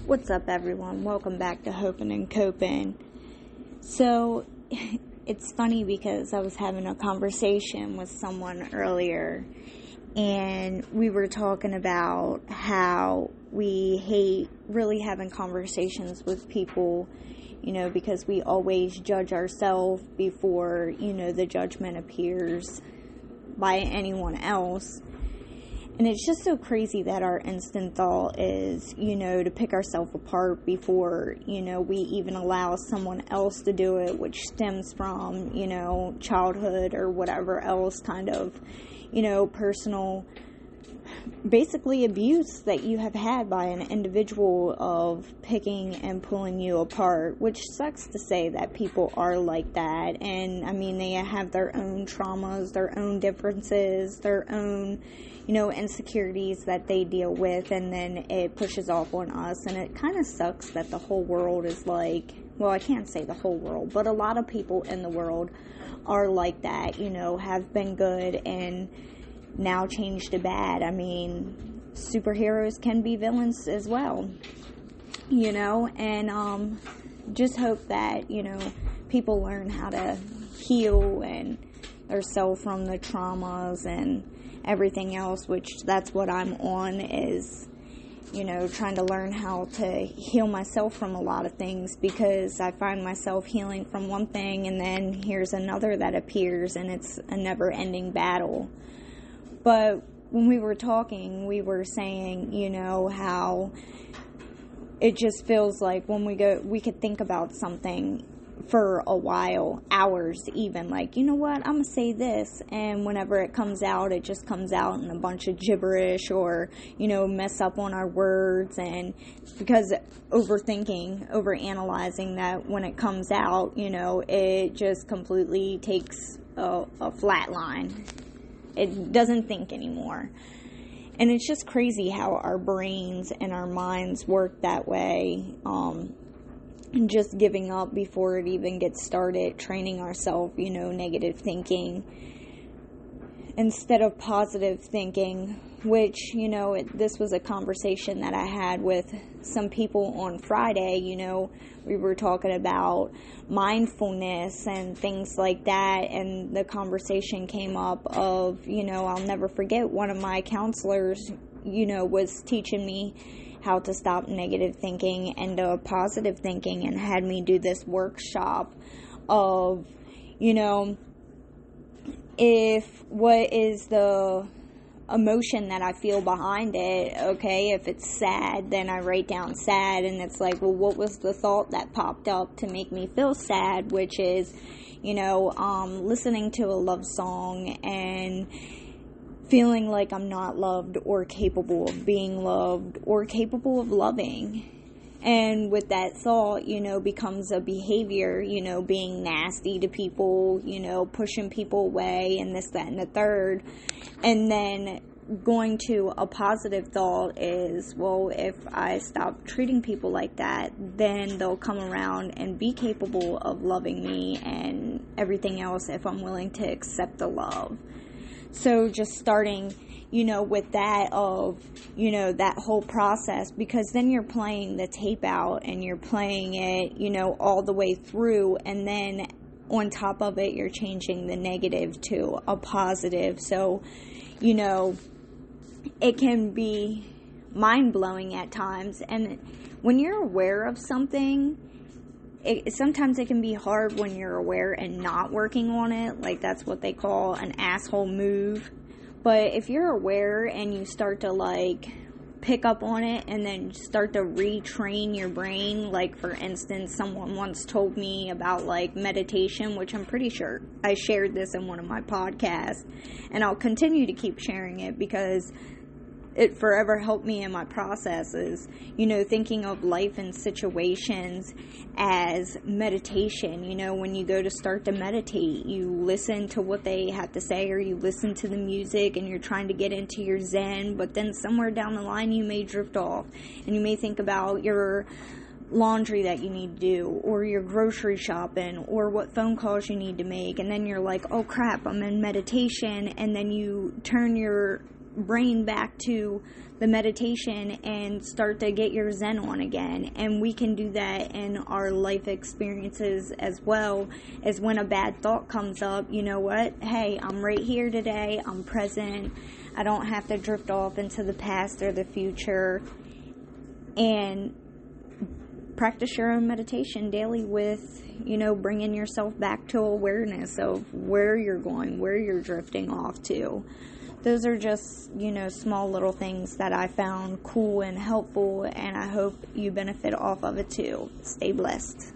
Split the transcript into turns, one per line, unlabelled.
What's up, everyone? Welcome back to Hopin' and Copin'. So, it's funny because I was having a conversation with someone earlier, and we were talking about how we hate really having conversations with people, because we always judge ourselves before, the judgment appears by anyone else. And it's just so crazy that our instant thought is, to pick ourselves apart before, we even allow someone else to do it, which stems from, childhood or whatever else kind of, personal, basically abuse that you have had by an individual of picking and pulling you apart, which sucks to say that people are like that. And, they have their own traumas, their own differences, their own insecurities that they deal with, and then it pushes off on us. And it kind of sucks that the whole world is like, well, I can't say the whole world, but a lot of people in the world are like that, have been good and now changed to bad. Superheroes can be villains as well, and just hope that, people learn how to heal and themselves from the traumas and everything else, which that's what I'm on, is trying to learn how to heal myself from a lot of things, because I find myself healing from one thing and then here's another that appears, and it's a never-ending battle. But when we were talking, we were saying, how it just feels like when we could think about something for a while, hours even, like, I'm gonna say this, and whenever it comes out, it just comes out in a bunch of gibberish, or, mess up on our words, and because overanalyzing that when it comes out, it just completely takes a flat line. It doesn't think anymore. And it's just crazy how our brains and our minds work that way, just giving up before it even gets started, training ourselves, negative thinking instead of positive thinking, which, this was a conversation that I had with some people on Friday. We were talking about mindfulness and things like that, and the conversation came up of, I'll never forget, one of my counselors, was teaching me how to stop negative thinking and positive thinking, and had me do this workshop of, if what is the emotion that I feel behind it. Okay, if it's sad, then I write down sad, and it's like, well, what was the thought that popped up to make me feel sad, which is, listening to a love song and feeling like I'm not loved or capable of being loved or capable of loving. And with that thought, becomes a behavior, being nasty to people, pushing people away, and this, that, and the third. And then going to a positive thought is, well, if I stop treating people like that, then they'll come around and be capable of loving me and everything else if I'm willing to accept the love. So just starting, with that of, that whole process, because then you're playing the tape out and you're playing it, all the way through, and then on top of it, you're changing the negative to a positive. So, it can be mind-blowing at times. And when you're aware of something, sometimes it can be hard when you're aware and not working on it. Like, that's what they call an asshole move. But if you're aware and you start to, pick up on it and then start to retrain your brain, like, for instance, someone once told me about, meditation, which I'm pretty sure I shared this in one of my podcasts, and I'll continue to keep sharing it because it forever helped me in my processes, thinking of life and situations as meditation. When you go to start to meditate, you listen to what they have to say, or you listen to the music, and you're trying to get into your zen, but then somewhere down the line you may drift off, and you may think about your laundry that you need to do, or your grocery shopping, or what phone calls you need to make, and then you're like, oh crap, I'm in meditation, and then you turn your brain back to the meditation and start to get your Zen on again. And we can do that in our life experiences as well, as when a bad thought comes up, you know what? Hey, I'm right here today. I'm present. I don't have to drift off into the past or the future. And practice your own meditation daily with, bringing yourself back to awareness of where you're going, where you're drifting off to. Those are just, small little things that I found cool and helpful, and I hope you benefit off of it too. Stay blessed.